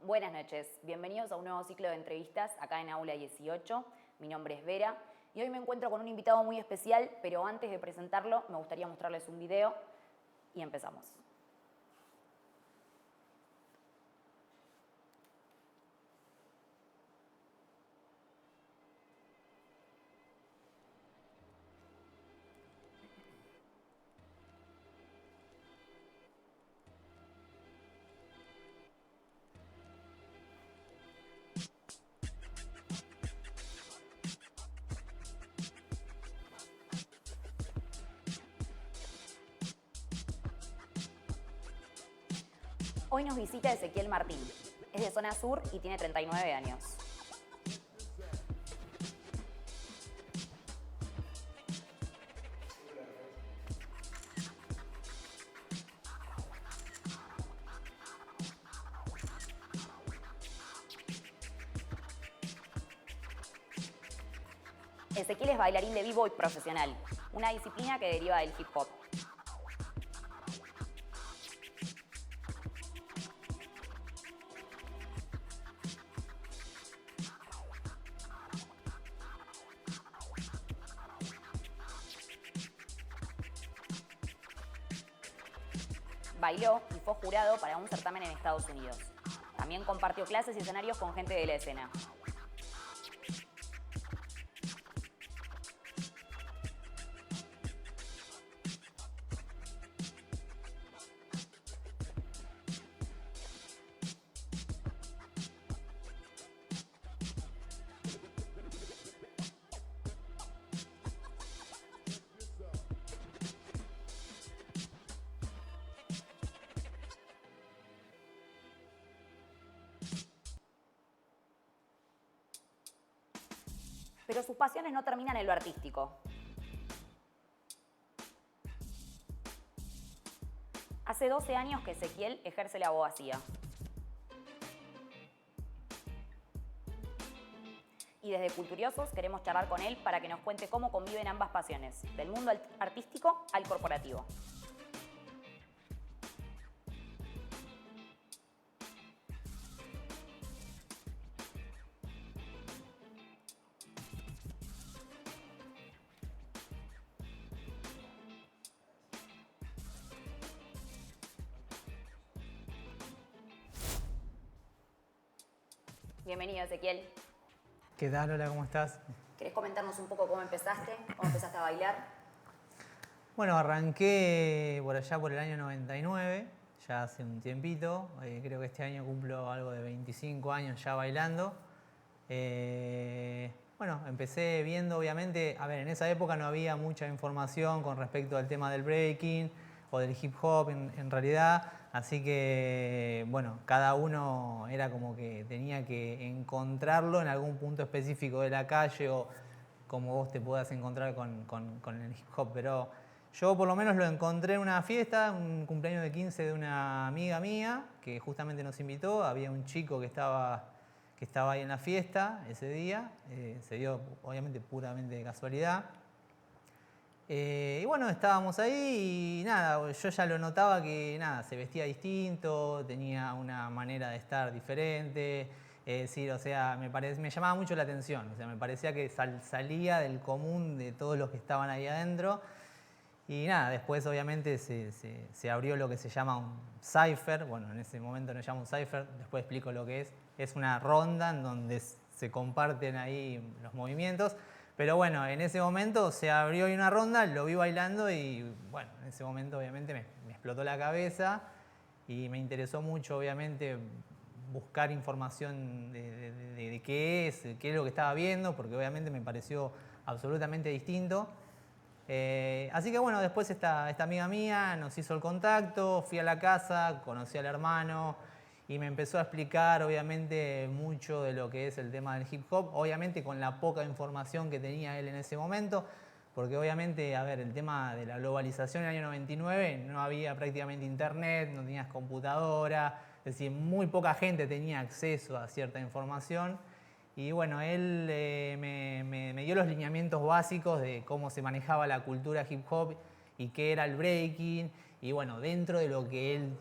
Buenas noches, bienvenidos a un nuevo ciclo de entrevistas acá en Aula 18. Mi nombre es Vera y hoy me encuentro con un invitado muy especial, pero antes de presentarlo me gustaría mostrarles un video y empezamos. Hoy nos visita Ezequiel Martín. Es de zona sur y tiene 39 años. Ezequiel es bailarín de b-boy profesional, una disciplina que deriva del hip hop. Bailó y fue jurado para un certamen en Estados Unidos. También compartió clases y escenarios con gente de la escena. Pero sus pasiones no terminan en lo artístico. Hace 12 años que Ezequiel ejerce la abogacía. Y desde Culturiosos queremos charlar con él para que nos cuente cómo conviven ambas pasiones, del mundo artístico al corporativo. Bienvenido, Ezequiel. ¿Qué tal? Hola, ¿cómo estás? ¿Querés comentarnos un poco cómo empezaste a bailar? Bueno, arranqué por allá por el año 99, ya hace un tiempito. Creo que este año cumplo algo de 25 años ya bailando. Bueno, empecé viendo, obviamente, a ver, en esa época no había mucha información con respecto al tema del breaking o del hip hop en realidad. Así que, bueno, cada uno era como que tenía que encontrarlo en algún punto específico de la calle o como vos te puedas encontrar con el hip hop. Pero yo por lo menos lo encontré en una fiesta, un cumpleaños de 15 de una amiga mía que justamente nos invitó. Había un chico que estaba ahí en la fiesta ese día. Se dio obviamente puramente de casualidad. Y bueno, estábamos ahí y nada, yo ya lo notaba que nada, se vestía distinto, tenía una manera de estar diferente. Es decir, o sea, me llamaba mucho la atención, o sea, me parecía que salía del común de todos los que estaban ahí adentro. Y nada, después obviamente se abrió lo que se llama un cypher. Bueno, en ese momento no se llama un cypher, después explico lo que es. Es una ronda en donde se comparten ahí los movimientos. Pero bueno, en ese momento se abrió ahí una ronda, lo vi bailando y bueno, en ese momento obviamente me explotó la cabeza y me interesó mucho obviamente buscar información de qué es lo que estaba viendo, porque obviamente me pareció absolutamente distinto. Así que bueno, después esta amiga mía nos hizo el contacto, fui a la casa, conocí al hermano y me empezó a explicar obviamente mucho de lo que es el tema del hip hop, obviamente con la poca información que tenía él en ese momento, porque obviamente, a ver, el tema de la globalización en el año 99 no había prácticamente internet, no tenías computadora, es decir, muy poca gente tenía acceso a cierta información. Y bueno, él me dio los lineamientos básicos de cómo se manejaba la cultura hip hop y qué era el breaking. Y bueno, dentro de lo que él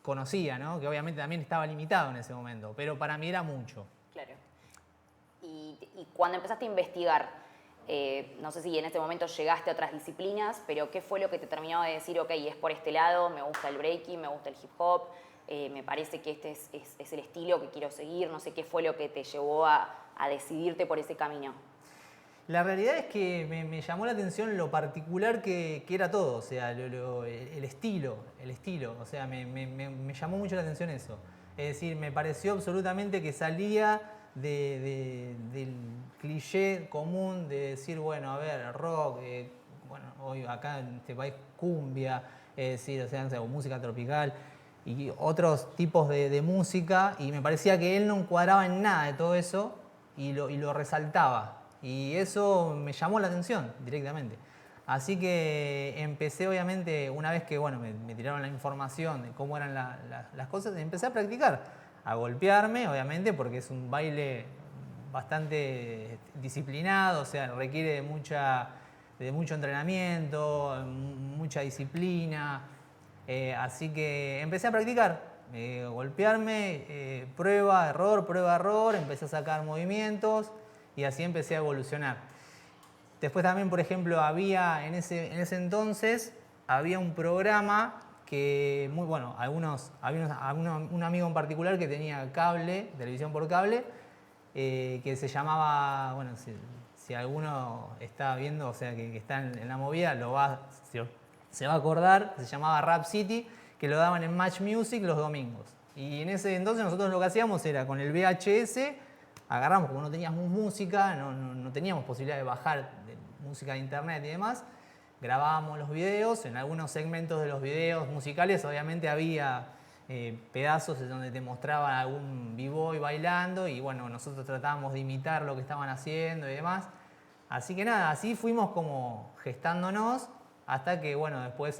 conocía, ¿no? Que obviamente también estaba limitado en ese momento, pero para mí era mucho. Claro. Y cuando empezaste a investigar, no sé si en ese momento llegaste a otras disciplinas, pero ¿qué fue lo que te terminó de decir, ok, es por este lado, me gusta el breaking, me gusta el hip hop, me parece que este es el estilo que quiero seguir? No sé qué fue lo que te llevó a decidirte por ese camino. La realidad es que me llamó la atención lo particular que era todo, o sea, el estilo, o sea, me llamó mucho la atención eso. Es decir, me pareció absolutamente que salía del cliché común de decir, bueno, a ver, rock, bueno, hoy acá en este país cumbia, es decir, o sea, música tropical y otros tipos de música, y me parecía que él no encuadraba en nada de todo eso y lo resaltaba. Y eso me llamó la atención directamente. Así que empecé, obviamente, una vez que bueno, me tiraron la información de cómo eran las cosas, empecé a practicar, a golpearme, obviamente, porque es un baile bastante disciplinado, o sea, requiere de mucho entrenamiento, mucha disciplina. Así que empecé a practicar, golpearme, prueba, error, empecé a sacar movimientos. Y así empecé a evolucionar. Después también, por ejemplo, había en ese entonces había un programa que, muy bueno, un amigo en particular que tenía cable, televisión por cable, que se llamaba, bueno, si alguno está viendo, o sea, que está en la movida, se va a acordar, se llamaba Rap City, que lo daban en Match Music los domingos. Y en ese entonces nosotros lo que hacíamos era con el VHS, agarramos, como no teníamos música, no teníamos posibilidad de bajar música de internet y demás, grabábamos los videos, en algunos segmentos de los videos musicales obviamente había pedazos en donde te mostraban algún b-boy bailando y bueno, nosotros tratábamos de imitar lo que estaban haciendo y demás. Así que nada, así fuimos como gestándonos hasta que bueno, después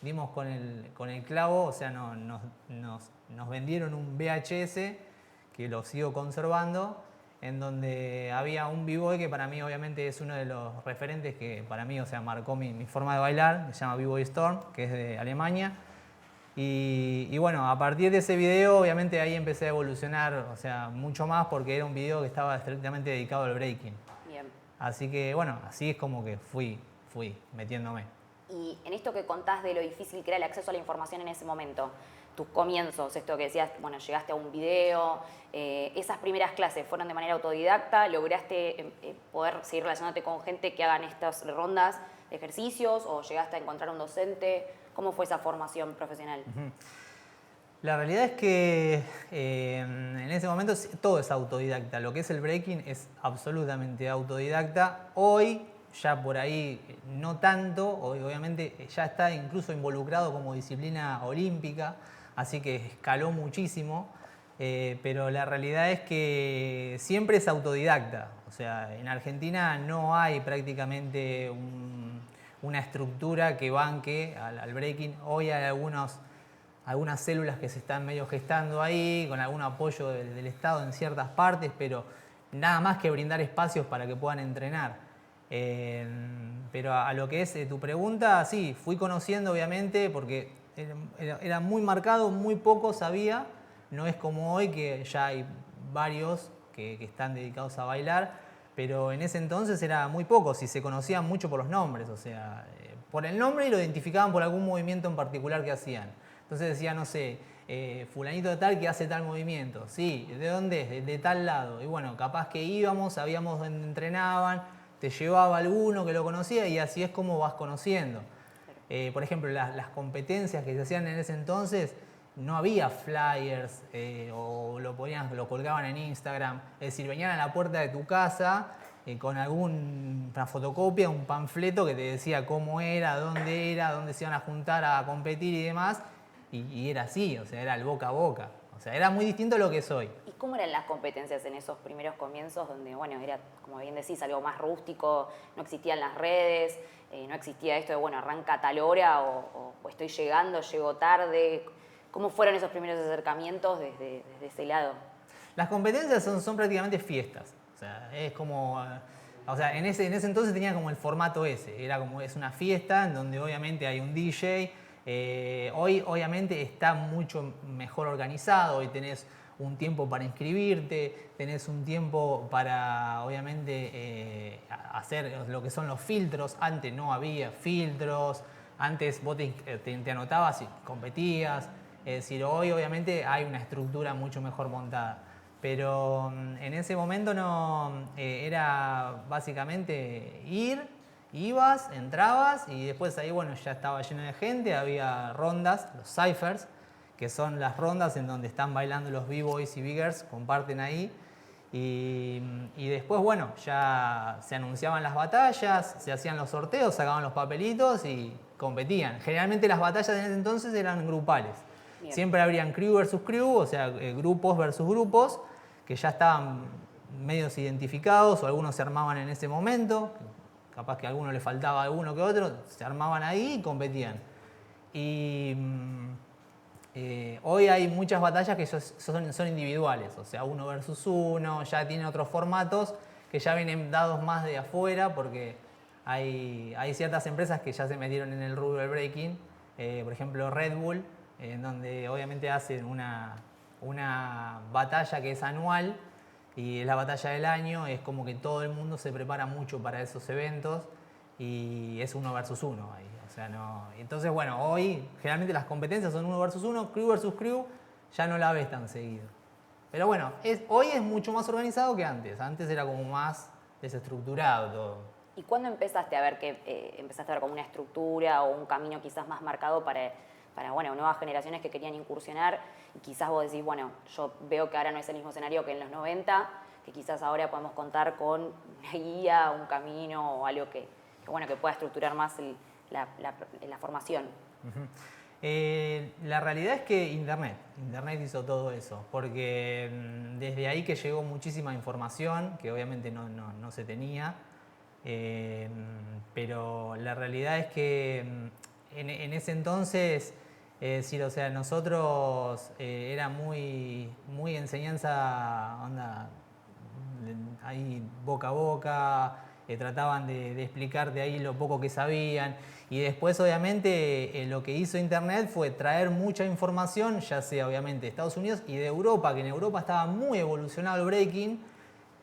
dimos con el clavo, o sea, nos vendieron un VHS que lo sigo conservando, en donde había un b-boy que para mí obviamente es uno de los referentes que para mí, o sea, marcó mi forma de bailar, se llama B-Boy Storm, que es de Alemania. Y bueno, a partir de ese video obviamente ahí empecé a evolucionar, o sea, mucho más porque era un video que estaba estrictamente dedicado al breaking. Bien. Así que bueno, así es como que fui metiéndome. Y en esto que contás de lo difícil que era el acceso a la información en ese momento, tus comienzos, esto que decías, bueno, llegaste a un video, esas primeras clases fueron de manera autodidacta, lograste poder seguir relacionándote con gente que hagan estas rondas de ejercicios o llegaste a encontrar un docente. ¿Cómo fue esa formación profesional? La realidad es que en ese momento todo es autodidacta. Lo que es el breaking es absolutamente autodidacta. Hoy ya por ahí no tanto, hoy obviamente ya está incluso involucrado como disciplina olímpica, así que escaló muchísimo, pero la realidad es que siempre es autodidacta. O sea, en Argentina no hay prácticamente una estructura que banque al breaking. Hoy hay algunas células que se están medio gestando ahí, con algún apoyo del Estado en ciertas partes, pero nada más que brindar espacios para que puedan entrenar. Pero a lo que es tu pregunta, sí, fui conociendo obviamente porque era muy marcado, muy poco sabía, no es como hoy que ya hay varios que están dedicados a bailar, pero en ese entonces era muy poco, si se conocían mucho por los nombres, o sea, por el nombre y lo identificaban por algún movimiento en particular que hacían. Entonces decía, no sé, fulanito de tal que hace tal movimiento, sí, ¿de dónde es? De tal lado. Y bueno, capaz que íbamos, sabíamos dónde entrenaban, te llevaba alguno que lo conocía y así es como vas conociendo. Por ejemplo, las competencias que se hacían en ese entonces, no había flyers o lo colgaban en Instagram. Es decir, venían a la puerta de tu casa con alguna fotocopia, un panfleto que te decía cómo era, dónde se iban a juntar a competir y demás. Y era así, o sea, era el boca a boca. O sea, era muy distinto a lo que es hoy. ¿Y cómo eran las competencias en esos primeros comienzos donde, bueno, era, como bien decís, algo más rústico, no existían las redes, no existía esto de, bueno, arranca a tal hora o estoy llegando, llego tarde? ¿Cómo fueron esos primeros acercamientos desde ese lado? Las competencias son prácticamente fiestas. O sea, es como... O sea, en ese entonces tenía como el formato ese. Era como, es una fiesta en donde obviamente hay un DJ, Hoy obviamente está mucho mejor organizado, hoy tenés un tiempo para inscribirte, tenés un tiempo para obviamente hacer lo que son los filtros. Antes no había filtros, antes vos te anotabas y competías. Es decir, hoy obviamente hay una estructura mucho mejor montada. Pero en ese momento no era básicamente ibas, entrabas y después ahí bueno ya estaba lleno de gente, había rondas, los ciphers, que son las rondas en donde están bailando los b-boys y b-girls, comparten ahí. Y después, bueno, ya se anunciaban las batallas, se hacían los sorteos, sacaban los papelitos y competían. Generalmente las batallas en ese entonces eran grupales. Bien. Siempre habrían crew versus crew, o sea, grupos versus grupos, que ya estaban medios identificados o algunos se armaban en ese momento. Capaz que a alguno le faltaba alguno que otro, se armaban ahí y competían. Y hoy hay muchas batallas que son individuales, o sea, uno versus uno, ya tienen otros formatos que ya vienen dados más de afuera porque hay ciertas empresas que ya se metieron en el rubro del breaking, por ejemplo Red Bull, en donde obviamente hacen una batalla que es anual y es la batalla del año, es como que todo el mundo se prepara mucho para esos eventos y es uno versus uno ahí. O sea, no. Entonces, bueno, hoy generalmente las competencias son uno versus uno, crew versus crew, ya no la ves tan seguido. Pero bueno, hoy es mucho más organizado que antes. Antes era como más desestructurado todo. ¿Y cuándo empezaste a ver como una estructura o un camino quizás más marcado para bueno, nuevas generaciones que querían incursionar? Y quizás vos decís, bueno, yo veo que ahora no es el mismo escenario que en los 90, que quizás ahora podemos contar con una guía, un camino o algo que pueda estructurar más la formación. La realidad es que Internet hizo todo eso, porque desde ahí que llegó muchísima información, que obviamente no se tenía, pero la realidad es que en ese entonces, es decir, o sea, nosotros era muy enseñanza, onda, ahí boca a boca, trataban de explicar de ahí lo poco que sabían. Y después, obviamente, lo que hizo Internet fue traer mucha información, ya sea obviamente de Estados Unidos y de Europa, que en Europa estaba muy evolucionado el breaking.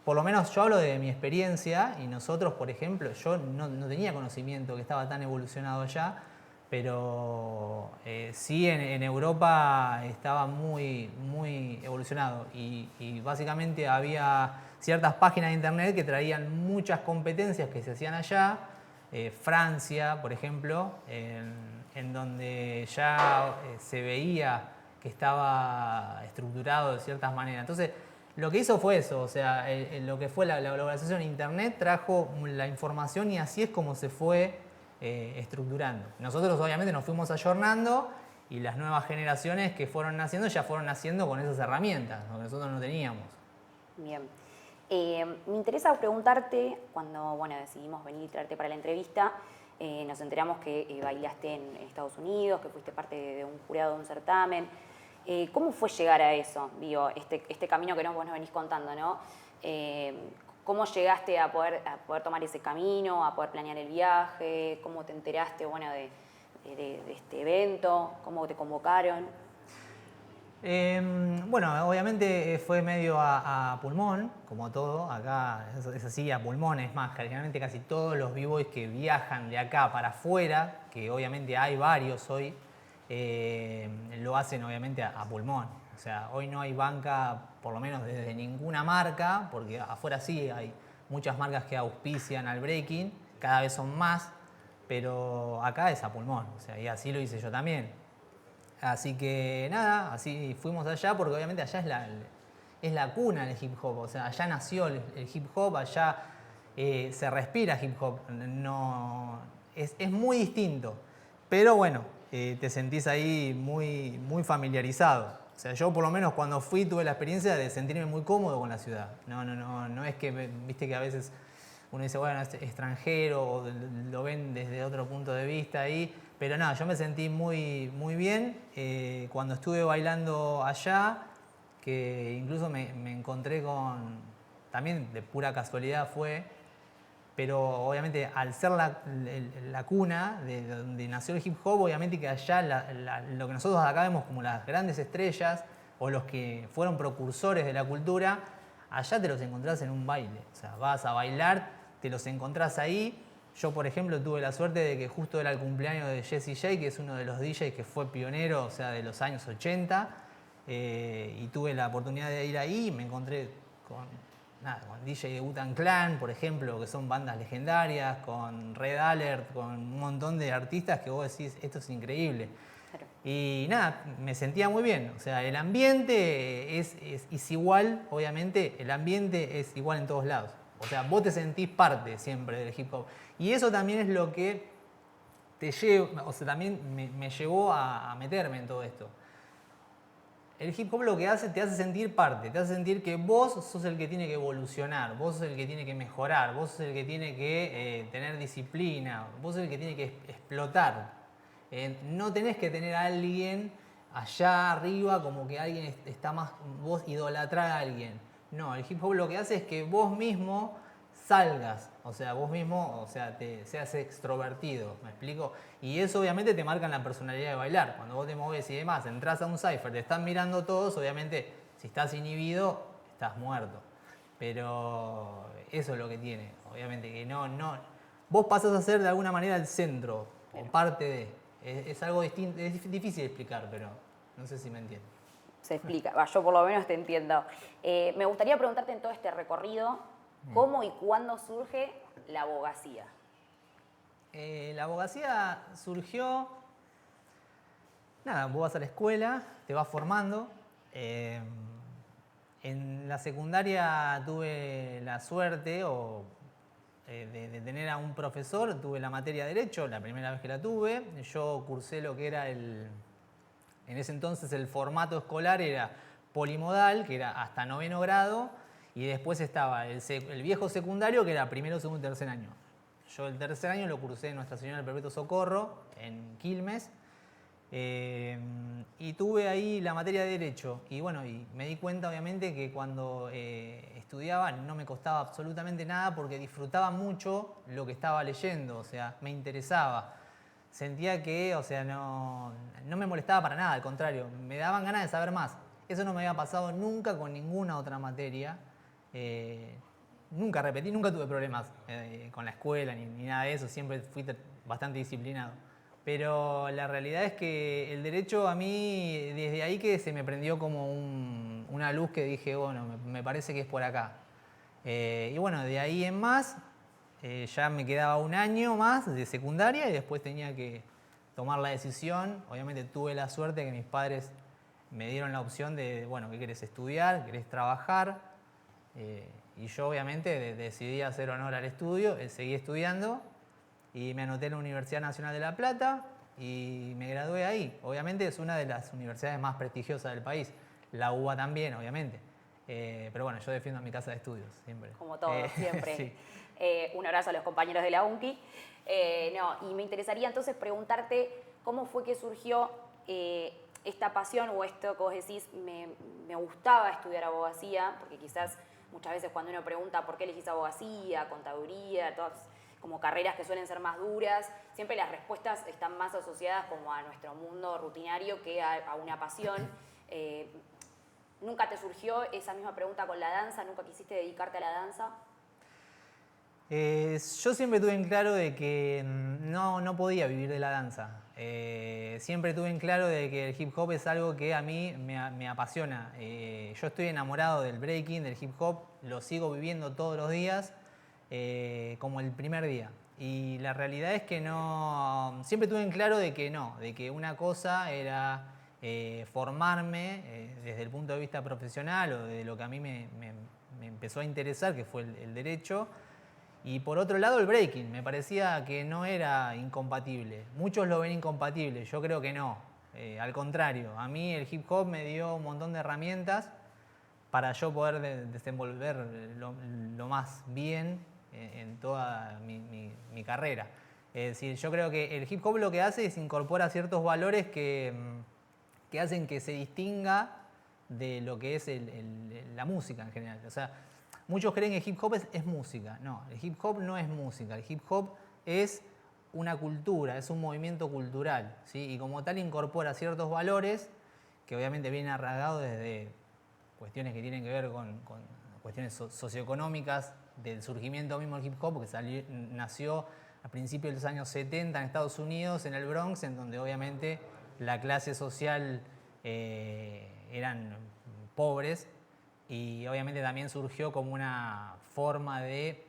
Por lo menos yo hablo de mi experiencia y nosotros, por ejemplo, yo no tenía conocimiento que estaba tan evolucionado allá, pero sí en Europa estaba muy evolucionado y básicamente había ciertas páginas de internet que traían muchas competencias que se hacían allá. Francia, por ejemplo, en donde ya se veía que estaba estructurado de ciertas maneras. Entonces, lo que hizo fue eso, o sea, lo que fue la globalización de Internet trajo la información y así es como se fue estructurando. Nosotros obviamente nos fuimos ayornando y las nuevas generaciones que fueron naciendo ya fueron naciendo con esas herramientas, lo que nosotros no teníamos. Bien. Me interesa preguntarte, cuando decidimos venir y traerte para la entrevista, nos enteramos que bailaste en Estados Unidos, que fuiste parte de un jurado de un certamen. ¿Cómo fue llegar a eso? Digo, este camino que vos nos venís contando, ¿no? ¿Cómo llegaste a poder tomar ese camino, a poder planear el viaje? ¿Cómo te enteraste de este evento? ¿Cómo te convocaron? Bueno, obviamente fue medio a pulmón, como todo, acá es así, a pulmón, es más, generalmente casi todos los b-boys que viajan de acá para afuera, que obviamente hay varios hoy, lo hacen obviamente a pulmón. O sea, hoy no hay banca, por lo menos desde ninguna marca, porque afuera sí hay muchas marcas que auspician al breaking, cada vez son más, pero acá es a pulmón, o sea, y así lo hice yo también. Así que nada, así fuimos allá porque obviamente allá es la cuna del hip hop, o sea, allá nació el hip hop, allá se respira hip hop, es muy distinto, pero bueno, te sentís ahí muy familiarizado. O sea, yo por lo menos cuando fui tuve la experiencia de sentirme muy cómodo con la ciudad. No es que, viste que a veces uno dice, bueno, es extranjero o lo ven desde otro punto de vista ahí. Pero no, yo me sentí muy bien cuando estuve bailando allá, que incluso me encontré con, también de pura casualidad fue, pero obviamente al ser la cuna de donde nació el hip hop, obviamente que allá lo que nosotros acá vemos como las grandes estrellas o los que fueron precursores de la cultura, allá te los encontrás en un baile. O sea, vas a bailar, te los encontrás ahí. Yo, por ejemplo, tuve la suerte de que justo era el cumpleaños de Jessie J, que es uno de los DJs que fue pionero, o sea, de los años 80, y tuve la oportunidad de ir ahí y me encontré con DJ de Wu-Tang Clan, por ejemplo, que son bandas legendarias, con Red Alert, con un montón de artistas que vos decís, esto es increíble. Claro. Y nada, me sentía muy bien. O sea, el ambiente es igual, obviamente, el ambiente es igual en todos lados. O sea, vos te sentís parte siempre del hip hop. Y eso también es lo que te lleva, o sea, también me llevó a meterme en todo esto. El hip hop lo que hace, te hace sentir parte, te hace sentir que vos sos el que tiene que evolucionar, vos sos el que tiene que mejorar, vos sos el que tiene que tener disciplina, vos sos el que tiene que explotar. No tenés que tener a alguien allá arriba como que alguien está más, vos idolatrar a alguien. No, el hip hop lo que hace es que vos mismo salgas, o sea, vos mismo, o sea, te seas extrovertido, ¿me explico? Y eso obviamente te marca en la personalidad de bailar. Cuando vos te moves y demás, entras a un cypher, te están mirando todos, obviamente, si estás inhibido, estás muerto. Pero eso es lo que tiene, obviamente, que no, vos pasás a ser de alguna manera el centro, o parte de. Es algo distinto, es difícil de explicar, pero no sé si me entiendes. Se explica, yo por lo menos te entiendo. Me gustaría preguntarte en todo este recorrido, ¿cómo y cuándo surge la abogacía? La abogacía surgió, nada, vos vas a la escuela, te vas formando. En la secundaria tuve la suerte de tener a un profesor, tuve la materia de Derecho, la primera vez que la tuve. Yo cursé lo que era en ese entonces el formato escolar era polimodal, que era hasta 9º grado, y después estaba el viejo secundario, que era primero, segundo y tercer año. Yo el tercer año lo cursé en Nuestra Señora del Perpetuo Socorro, en Quilmes, y tuve ahí la materia de Derecho. Y bueno, y me di cuenta obviamente que cuando estudiaba no me costaba absolutamente nada porque disfrutaba mucho lo que estaba leyendo, o sea, me interesaba. Sentía que, o sea, no me molestaba para nada, al contrario, me daban ganas de saber más. Eso no me había pasado nunca con ninguna otra materia. Nunca repetí, nunca tuve problemas con la escuela ni nada de eso, siempre fui bastante disciplinado. Pero la realidad es que el derecho a mí, desde ahí que se me prendió como una luz que dije, bueno, me parece que es por acá. Y bueno, de ahí en más, ya me quedaba un año más de secundaria y después tenía que tomar la decisión. Obviamente tuve la suerte que mis padres me dieron la opción de, bueno, ¿qué querés estudiar? ¿Querés trabajar? Y yo obviamente decidí hacer honor al estudio, seguí estudiando y me anoté en la Universidad Nacional de La Plata y me gradué ahí. Obviamente es una de las universidades más prestigiosas del país, la UBA también, obviamente. Pero bueno, yo defiendo mi casa de estudios siempre. Como todo, siempre. Sí. Un abrazo a los compañeros de la UNCI. Y me interesaría entonces preguntarte cómo fue que surgió esta pasión o esto que vos decís, me gustaba estudiar abogacía, porque quizás muchas veces cuando uno pregunta por qué elegís abogacía, contaduría, todas como carreras que suelen ser más duras, siempre las respuestas están más asociadas como a nuestro mundo rutinario que a una pasión. ¿Nunca te surgió esa misma pregunta con la danza? ¿Nunca quisiste dedicarte a la danza? Yo siempre tuve en claro de que no podía vivir de la danza. Siempre tuve en claro de que el hip hop es algo que a mí me apasiona. Yo estoy enamorado del breaking, del hip hop, lo sigo viviendo todos los días como el primer día. Y la realidad es que siempre tuve en claro de que una cosa era formarme desde el punto de vista profesional o de lo que a mí me empezó a interesar, que fue el derecho. Y por otro lado el breaking, me parecía que no era incompatible. Muchos lo ven incompatible, yo creo que no. Al contrario, a mí el hip hop me dio un montón de herramientas para yo poder desenvolver lo más bien en toda mi carrera. Es decir, yo creo que el hip hop lo que hace es incorpora ciertos valores que hacen que se distinga de lo que es la música en general. O sea, muchos creen que el hip hop es música. No, el hip hop no es música. El hip hop es una cultura, es un movimiento cultural, ¿sí? Y como tal incorpora ciertos valores que obviamente vienen arraigados desde cuestiones que tienen que ver con cuestiones socioeconómicas del surgimiento mismo del hip hop, que nació a principios de los años 70 en Estados Unidos, en el Bronx, en donde obviamente la clase social eran pobres, y obviamente también surgió como una forma de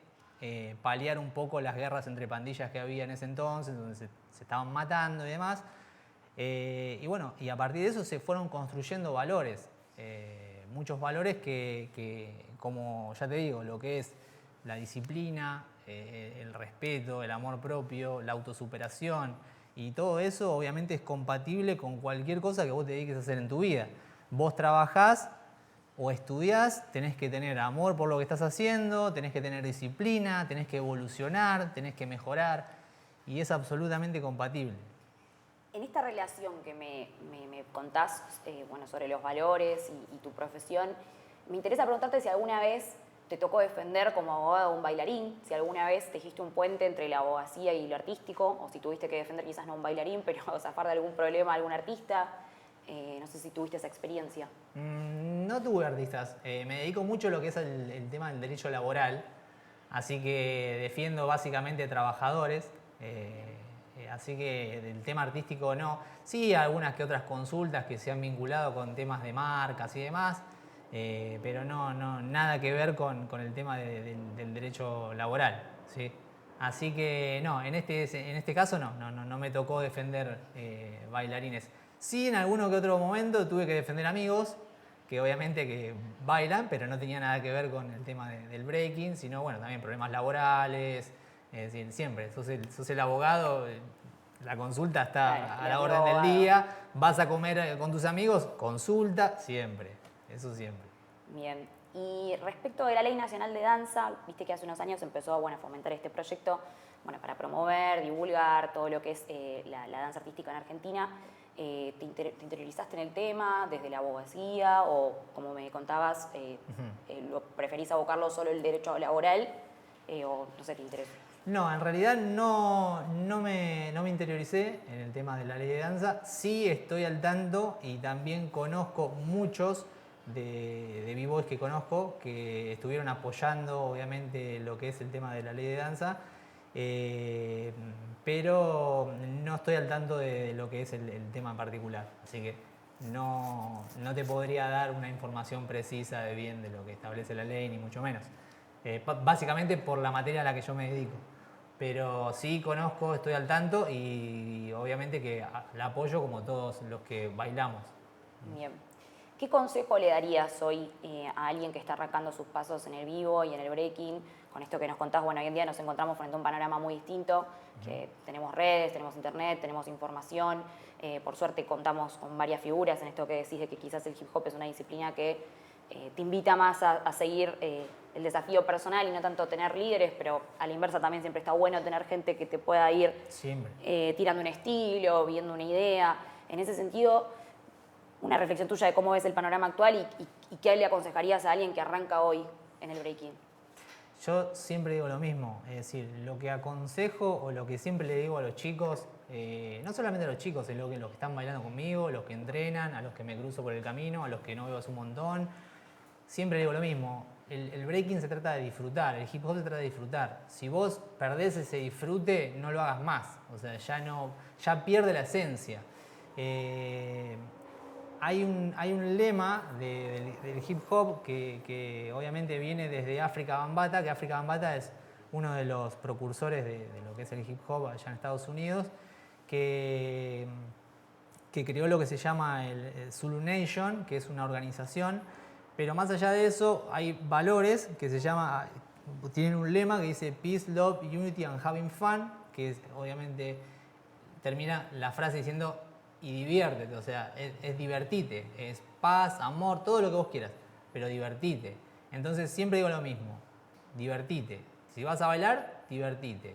paliar un poco las guerras entre pandillas que había en ese entonces, donde se estaban matando y demás. Y bueno, y a partir de eso se fueron construyendo valores, muchos valores que, como ya te digo, lo que es la disciplina, el respeto, el amor propio, la autosuperación, y todo eso obviamente es compatible con cualquier cosa que vos te dediques a hacer en tu vida. Vos trabajás o estudiás, tenés que tener amor por lo que estás haciendo, tenés que tener disciplina, tenés que evolucionar, tenés que mejorar, y es absolutamente compatible. En esta relación que me contás bueno, sobre los valores y tu profesión, me interesa preguntarte si alguna vez te tocó defender como abogado a un bailarín, si alguna vez tejiste un puente entre la abogacía y lo artístico, o si tuviste que defender quizás no a un bailarín, pero zafar de algún problema a algún artista. No sé si tuviste esa experiencia. No tuve artistas. Me dedico mucho a lo que es el tema del derecho laboral, así que defiendo básicamente trabajadores. Así que del tema artístico no. Sí, algunas que otras consultas que se han vinculado con temas de marcas y demás, pero no, nada que ver con el tema del derecho laboral, ¿sí? Así que no, en este caso no me tocó defender bailarines. Sí, en alguno que otro momento tuve que defender amigos que obviamente que bailan, pero no tenía nada que ver con el tema del breaking, sino bueno, también problemas laborales. Es decir, siempre, sos el abogado, la consulta está Claro, a la orden del día, vas a comer con tus amigos, consulta, siempre, eso siempre. Bien. Y respecto de la Ley Nacional de Danza, viste que hace unos años empezó a fomentar este proyecto para promover, divulgar todo lo que es la danza artística en Argentina. ¿Te interiorizaste en el tema desde la abogacía o, como me contabas, lo preferís abocarlo solo el derecho laboral o no sé, te interesa? No, en realidad no me interioricé en el tema de la ley de danza. Sí estoy al tanto y también conozco muchos de b-boys que conozco que estuvieron apoyando obviamente lo que es el tema de la ley de danza, pero no estoy al tanto de lo que es el tema en particular. Así que no te podría dar una información precisa de bien de lo que establece la ley, ni mucho menos. Básicamente por la materia a la que yo me dedico. Pero sí conozco, estoy al tanto y obviamente que la apoyo como todos los que bailamos. Bien. ¿Qué consejo le darías hoy a alguien que está arrancando sus pasos en el vivo y en el breaking? Con esto que nos contás, bueno, hoy en día nos encontramos frente a un panorama muy distinto, que tenemos redes, tenemos internet, tenemos información. Por suerte contamos con varias figuras en esto que decís de que quizás el hip hop es una disciplina que te invita más a seguir el desafío personal y no tanto tener líderes, pero a la inversa también siempre está bueno tener gente que te pueda ir tirando un estilo, viendo una idea. En ese sentido, una reflexión tuya de cómo ves el panorama actual y qué le aconsejarías a alguien que arranca hoy en el breaking. Yo siempre digo lo mismo, es decir, lo que aconsejo o lo que siempre le digo a los chicos, no solamente a los chicos, es los que están bailando conmigo, los que entrenan, a los que me cruzo por el camino, a los que no veo hace un montón, siempre digo lo mismo. El breaking se trata de disfrutar, el hip hop se trata de disfrutar. Si vos perdés ese disfrute, no lo hagas más. O sea, ya pierde la esencia. Hay un lema del hip hop que obviamente viene desde Afrika Bambaataa, que Afrika Bambaataa es uno de los precursores de lo que es el hip hop allá en Estados Unidos, que creó lo que se llama el Zulu Nation, que es una organización. Pero más allá de eso, hay valores que tienen un lema que dice Peace, Love, Unity and Having Fun, que obviamente termina la frase diciendo y diviértete, o sea, es divertite, es paz, amor, todo lo que vos quieras, pero divertite. Entonces siempre digo lo mismo, divertite. Si vas a bailar, divertite.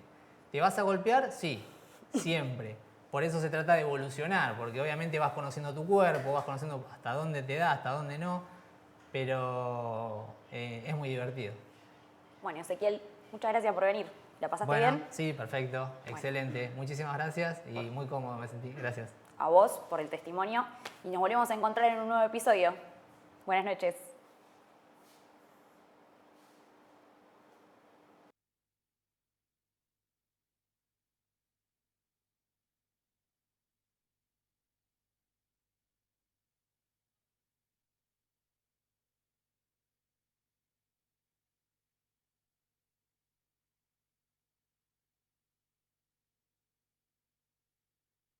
¿Te vas a golpear? Sí, siempre. Por eso se trata de evolucionar, porque obviamente vas conociendo tu cuerpo, vas conociendo hasta dónde te da, hasta dónde no. Pero es muy divertido. Bueno, Ezequiel, muchas gracias por venir. ¿La pasaste Bueno, bien? sí, perfecto, excelente. Muchísimas gracias y muy cómodo me sentí. Gracias. A vos por el testimonio y nos volvemos a encontrar en un nuevo episodio. Buenas noches.